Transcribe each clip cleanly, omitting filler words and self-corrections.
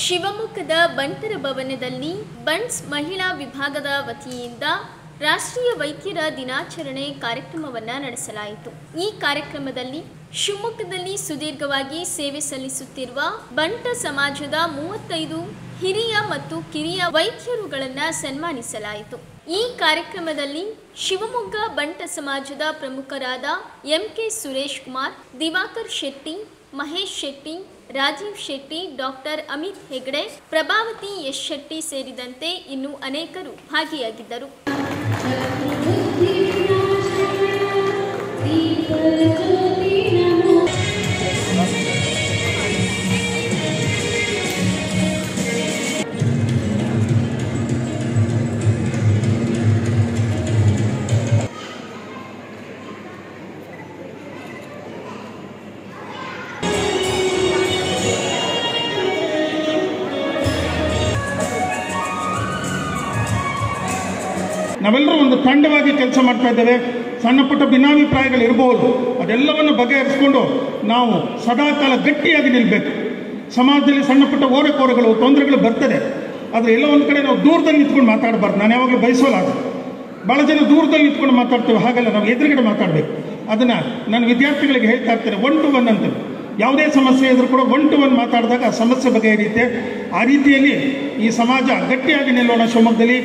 ಶಿವಮೊಗ್ಗದ ಬಂಟರ ಭವನದಲ್ಲಿ ಬಂಟ್ಸ್ ಮಹಿಳಾ ವಿಭಾಗದ ವತಿಯಿಂದ ರಾಷ್ಟ್ರೀಯ ವೈದ್ಯರ ದಿನಾಚರಣೆ ಕಾರ್ಯಕ್ರಮವನ್ನು ನಡೆಸಲಾಯಿತು. ಈ ಕಾರ್ಯಕ್ರಮದಲ್ಲಿ ಶಿವಮೊಗ್ಗದಲ್ಲಿ ಸುದೀರ್ಘವಾಗಿ ಸೇವೆ ಸಲ್ಲಿಸುತ್ತಿರುವ ಬಂಟ ಸಮಾಜದ 35 ಹಿರಿಯ ಮತ್ತು ಕಿರಿಯ ವೈದ್ಯರುಗಳನ್ನು ಸನ್ಮಾನಿಸಲಾಯಿತು. ಈ ಕಾರ್ಯಕ್ರಮದಲ್ಲಿ ಶಿವಮೊಗ್ಗ ಬಂಟ ಸಮಾಜದ ಪ್ರಮುಖರಾದ M K Suresh Kumar, Diwakar Shetty, Mahesh Shetty, Rajeev Shetty, doctor Amit Hegde, Prabhavati S Shetty ಸೇರಿದಂತೆ ಇನ್ನು ಅನೇಕರು ಭಾಗಿಯಾಗಿದ್ದರು. ನಾವೆಲ್ಲರೂ ಒಂದು ತಂಡವಾಗಿ ಕೆಲಸ ಮಾಡ್ತಾ ಇದ್ದೇವೆ. ಸಣ್ಣ ಪುಟ್ಟ ಭಿನ್ನಾಭಿಪ್ರಾಯಗಳಿರ್ಬೋದು, ಅದೆಲ್ಲವನ್ನು ಬಗೆಹರಿಸಿಕೊಂಡು ನಾವು ಸದಾಕಾಲ ಗಟ್ಟಿಯಾಗಿ ನಿಲ್ಲಬೇಕು. ಸಮಾಜದಲ್ಲಿ ಸಣ್ಣ ಪುಟ್ಟ ಓರೆಕೋರೆಗಳು ತೊಂದರೆಗಳು ಬರ್ತದೆ, ಆದರೆ ಎಲ್ಲ ಒಂದು ಕಡೆ ನಾವು ದೂರದಲ್ಲಿ ನಿಂತ್ಕೊಂಡು ಮಾತಾಡಬಾರ್ದು. ನಾನು ಯಾವಾಗಲೂ ಬಯಸೋಲಾಗ ಭಾಳ ಜನ ದೂರದಲ್ಲಿ ನಿಂತ್ಕೊಂಡು ಮಾತಾಡ್ತೇವೆ, ಹಾಗಲ್ಲ, ನಾವು ಎದುರುಗಡೆ ಮಾತಾಡಬೇಕು. ಅದನ್ನು ನಾನು ವಿದ್ಯಾರ್ಥಿಗಳಿಗೆ ಹೇಳ್ತಾ ಇರ್ತೇನೆ, 1 to 1 ಅಂತ. ಯಾವುದೇ ಸಮಸ್ಯೆ ಇದ್ರೂ ಕೂಡ 1 to 1 ಮಾತಾಡಿದಾಗ ಆ ಸಮಸ್ಯೆ ಬಗೆಹರಿಯುತ್ತೆ. ಆ ರೀತಿಯಲ್ಲಿ ಈ ಸಮಾಜ ಗಟ್ಟಿಯಾಗಿ ನಿಲ್ಲೋಣ. ಶಿವಮೊಗ್ಗದಲ್ಲಿ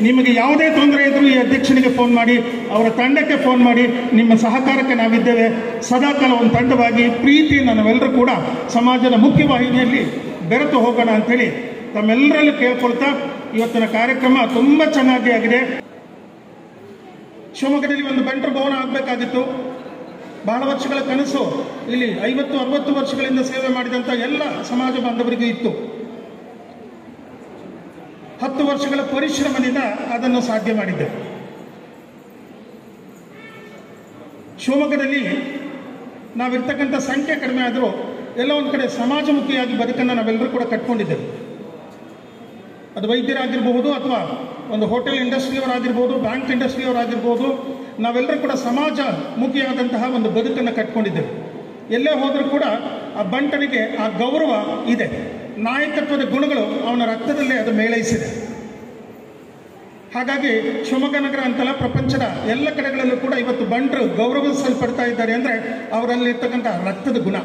ನಿಮಗೆ ಯಾವುದೇ ತೊಂದರೆ ಇದ್ದರೂ ಈ ಅಧ್ಯಕ್ಷನಿಗೆ ಫೋನ್ ಮಾಡಿ, ಅವರ ತಂಡಕ್ಕೆ ಫೋನ್ ಮಾಡಿ, ನಿಮ್ಮ ಸಹಕಾರಕ್ಕೆ ನಾವಿದ್ದೇವೆ. ಸದಾಕಾಲ ಒಂದು ತಂಡವಾಗಿ ಪ್ರೀತಿಯಿಂದ ನಾವೆಲ್ಲರೂ ಕೂಡ ಸಮಾಜದ ಮುಖ್ಯವಾಹಿನಿಯಲ್ಲಿ ಬೆರೆತು ಹೋಗೋಣ ಅಂಥೇಳಿ ತಮ್ಮೆಲ್ಲರಲ್ಲೂ ಕೇಳ್ಕೊಳ್ತಾ ಇವತ್ತಿನ ಕಾರ್ಯಕ್ರಮ ತುಂಬ ಚೆನ್ನಾಗಿ ಆಗಿದೆ. ಶಿವಮೊಗ್ಗದಲ್ಲಿ ಒಂದು ಬಂಟರ ಭವನ ಆಗಬೇಕಾಗಿತ್ತು. ಬಹಳ ವರ್ಷಗಳ ಕನಸು ಇಲ್ಲಿ 50-60 ವರ್ಷಗಳಿಂದ ಸೇವೆ ಮಾಡಿದಂಥ ಎಲ್ಲ ಸಮಾಜ ಬಾಂಧವರಿಗೂ ಇತ್ತು. 10 ವರ್ಷಗಳ ಪರಿಶ್ರಮದಿಂದ ಅದನ್ನು ಸಾಧ್ಯ ಮಾಡಿದ್ದೆ. ಶಿವಮೊಗ್ಗದಲ್ಲಿ ನಾವಿರ್ತಕ್ಕಂಥ ಸಂಖ್ಯೆ ಕಡಿಮೆ ಆದರೂ ಎಲ್ಲ ಒಂದು ಕಡೆ ಸಮಾಜಮುಖಿಯಾಗಿ ಬದುಕನ್ನು ನಾವೆಲ್ಲರೂ ಕೂಡ ಕಟ್ಕೊಂಡಿದ್ದೇವೆ. ಅದು ವೈದ್ಯರಾಗಿರ್ಬಹುದು, ಅಥವಾ ಒಂದು ಹೋಟೆಲ್ ಇಂಡಸ್ಟ್ರಿಯವರಾಗಿರ್ಬೋದು, ಬ್ಯಾಂಕ್ ಇಂಡಸ್ಟ್ರಿಯವರಾಗಿರ್ಬೋದು, ನಾವೆಲ್ಲರೂ ಕೂಡ ಸಮಾಜ ಮುಖಿಯಾದಂತಹ ಒಂದು ಬದುಕನ್ನು ಕಟ್ಕೊಂಡಿದ್ದೇವೆ. ಎಲ್ಲೇ ಹೋದರೂ ಕೂಡ ಆ ಬಂಟನಿಗೆ ಆ ಗೌರವ ಇದೆ. ನಾಯಕತ್ವದ ಗುಣಗಳು ಅವನ ರಕ್ತದಲ್ಲೇ ಅದು ಮೇಳೈಸಿದೆ. ಹಾಗಾಗಿ ಶಿವಮೊಗ್ಗ ನಗರ ಅಂತಲ್ಲ, ಪ್ರಪಂಚದ ಎಲ್ಲ ಕಡೆಗಳಲ್ಲೂ ಕೂಡ ಇವತ್ತು ಬಂಟರು ಗೌರವಿಸಲ್ಪಡ್ತಾ ಇದ್ದಾರೆ. ಅಂದರೆ ಅವರಲ್ಲಿರ್ತಕ್ಕಂಥ ರಕ್ತದ ಗುಣ,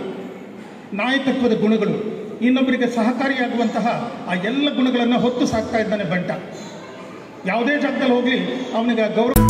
ನಾಯಕತ್ವದ ಗುಣಗಳು, ಇನ್ನೊಬ್ಬರಿಗೆ ಸಹಕಾರಿಯಾಗುವಂತಹ ಆ ಎಲ್ಲ ಗುಣಗಳನ್ನು ಹೊತ್ತು ಸಾಕ್ತಾ ಇದ್ದಾನೆ ಬಂಟ. ಯಾವುದೇ ಜಾಗದಲ್ಲಿ ಹೋಗಲಿ ಅವನಿಗೆ ಗೌರವ